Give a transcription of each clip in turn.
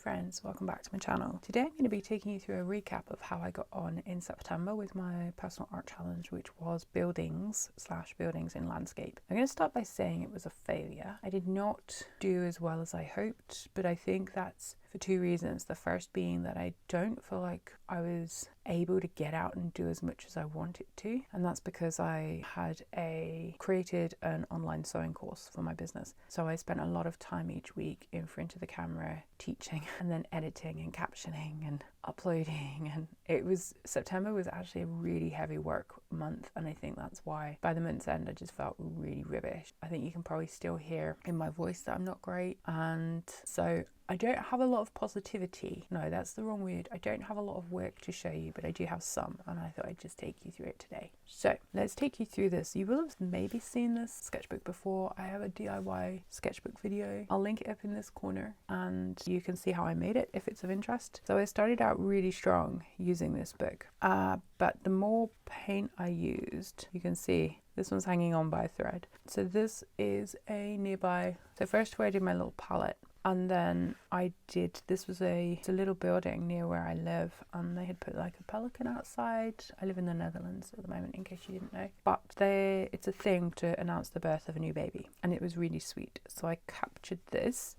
friends, welcome back to my channel. Today I'm going to be taking you through a recap of how I got on in September with my personal art challenge, which was buildings in landscape. I'm going to start by saying it was a failure. I did not do as well as I hoped, but I think that's for two reasons. The first being that I don't feel like I was able to get out and do as much as I wanted to, and that's because I had created an online sewing course for my business. So I spent a lot of time each week in front of the camera teaching and then editing and captioning and uploading, and September was actually a really heavy work month, and I think that's why by the month's end I just felt really rubbish. I think you can probably still hear in my voice that I'm not great, and so I don't have a lot of positivity. No, that's the wrong word. I don't have a lot of work to show you, but I do have some, and I thought I'd just take you through it today. So let's take you through this. You will have maybe seen this sketchbook before. I have a DIY sketchbook video. I'll link it up in this corner and you can see how I made it if it's of interest. So I started out really strong using this book, but the more paint I used, you can see this one's hanging on by a thread. So this is a nearby. So first I did my little palette. And then this was it's a little building near where I live, and they had put like a pelican outside. I live in the Netherlands at the moment, in case you didn't know. But it's a thing to announce the birth of a new baby, and it was really sweet. So I captured this.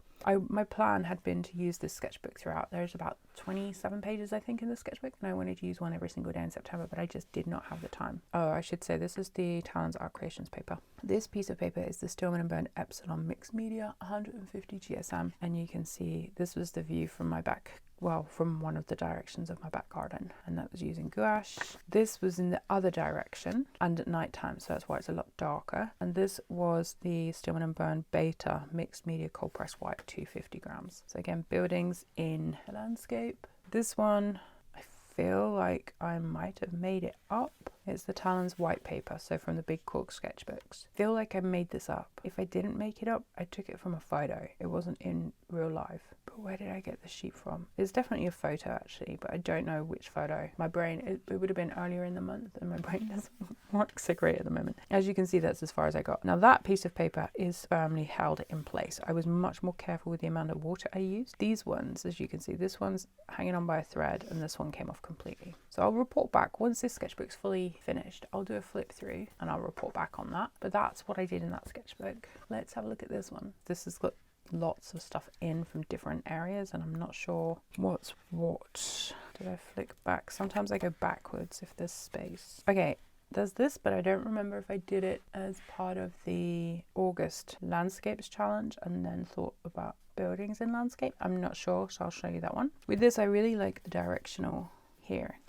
My plan had been to use this sketchbook throughout. There's about 27 pages, I think, in the sketchbook, and I wanted to use one every single day in September, but I just did not have the time. Oh, I should say this is the Talons Art Creations paper. This piece of paper is the Stillman & Byrne Epsilon Mixed Media 150 GSM, and you can see this was the view from my back. Well, from one of the directions of my back garden, and that was using gouache. This was in the other direction and at night time, so that's why it's a lot darker. And this was the Stillman & Byrne Beta Mixed Media Cold Press White 250 grams. So again, buildings in the landscape. This one, I feel like I might have made it up. It's the Talons white paper, so from the Big Cork sketchbooks. I feel like I made this up. If I didn't make it up, I took it from a photo. It wasn't in real life. But where did I get the sheet from? It's definitely a photo actually, but I don't know which photo. My brain, it would have been earlier in the month, and my brain doesn't work so great at the moment. As you can see, that's as far as I got. Now that piece of paper is firmly held in place. I was much more careful with the amount of water I used. These ones, as you can see, this one's hanging on by a thread, and this one came off completely. So I'll report back once this sketchbook's fully finished. I'll do a flip through and I'll report back on that. But that's what I did in that sketchbook. Let's have a look at this one. This has got lots of stuff in from different areas, and I'm not sure what's what. Did I flick back? Sometimes I go backwards if there's space. Okay, there's this, but I don't remember if I did it as part of the August landscapes challenge and then thought about buildings in landscape. I'm not sure, so I'll show you that one. With this, I really like the directional here.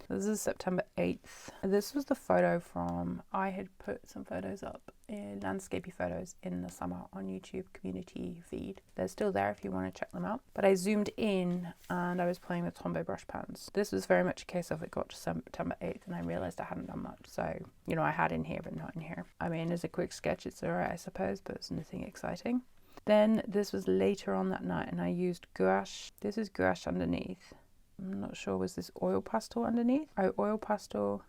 This is September 8th. This was the photo I had put some photos up, in landscapey photos in the summer on YouTube community feed. They're still there if you want to check them out. But I zoomed in and I was playing with Tombow brush pens. This was very much a case of it got to September 8th and I realized I hadn't done much. So, I had in here, but not in here. I mean, as a quick sketch, it's alright, I suppose, but it's nothing exciting. Then this was later on that night and I used gouache. This is gouache underneath. I'm not sure, was this oil pastel underneath? Oh, oil pastel,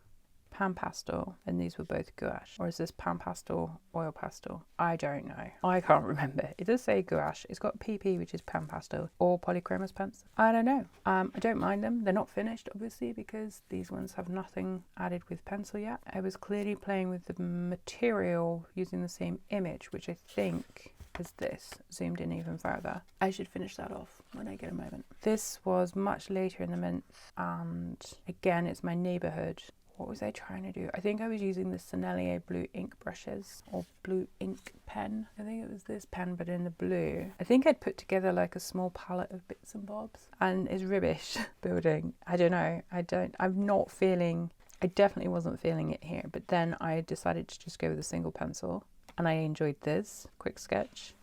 pan pastel, and these were both gouache. Or is this pan pastel, oil pastel? I don't know. I can't remember. It does say gouache. It's got PP, which is pan pastel, or polychromos pencil. I don't know. I don't mind them. They're not finished, obviously, because these ones have nothing added with pencil yet. I was clearly playing with the material using the same image, which I think is this, zoomed in even further. I should finish that off when I get a moment. This was much later in the month, and again, it's my neighborhood. What was I trying to do? I think I was using the Sennelier blue ink brushes, or blue ink pen. I think it was this pen, but in the blue. I think I'd put together like a small palette of bits and bobs, and it's rubbish building. I don't know. I definitely wasn't feeling it here, but then I decided to just go with a single pencil. And I enjoyed this quick sketch.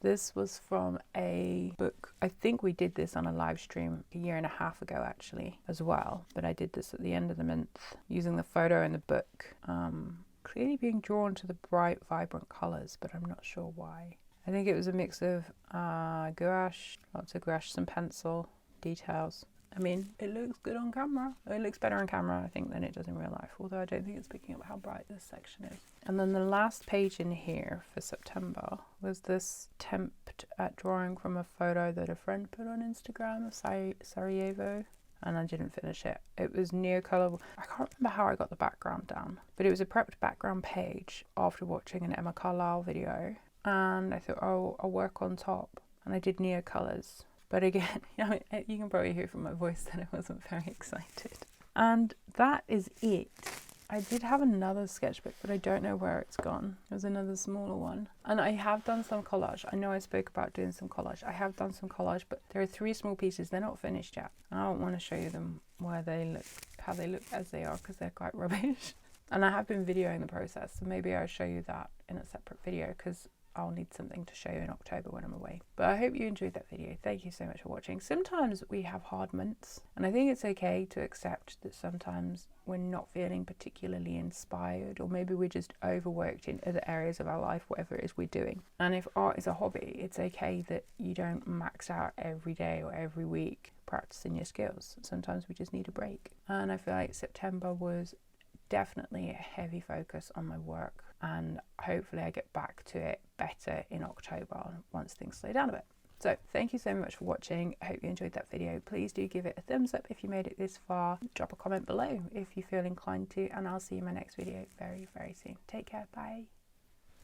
This was from a book. I think we did this on a live stream a year and a half ago actually as well. But I did this at the end of the month using the photo in the book. Clearly being drawn to the bright, vibrant colours, but I'm not sure why. I think it was a mix of gouache, lots of gouache, some pencil, details. I mean, it looks good on camera. It looks better on camera, I think, than it does in real life, although I don't think it's picking up how bright this section is. And then the last page in here for September was this attempt at drawing from a photo that a friend put on Instagram of Sarajevo, and I didn't finish it. It was Neocolor. I can't remember how I got the background down, but it was a prepped background page after watching an Emma Carlisle video, and I thought, oh, I'll work on top, and I did Neocolors. But again, you can probably hear from my voice that I wasn't very excited. And that is it. I did have another sketchbook, but I don't know where it's gone. There's another smaller one. And I have done some collage. I know I spoke about doing some collage. I have done some collage, but there are 3 small pieces. They're not finished yet. And I don't want to show you them where they look, how they look as they are, because they're quite rubbish. And I have been videoing the process, so maybe I'll show you that in a separate video, because I'll need something to show you in October when I'm away. But I hope you enjoyed that video. Thank you so much for watching. Sometimes we have hard months, and I think it's okay to accept that sometimes we're not feeling particularly inspired, or maybe we're just overworked in other areas of our life, whatever it is we're doing. And if art is a hobby, it's okay that you don't max out every day or every week practicing your skills. Sometimes we just need a break. And I feel like September was definitely a heavy focus on my work, and hopefully I get back to it better in October once things slow down a bit. So thank you so much for watching. I hope you enjoyed that video. Please do give it a thumbs up if you made it this far. Drop a comment below if you feel inclined to, and I'll see you in my next video very, very soon. Take care. Bye.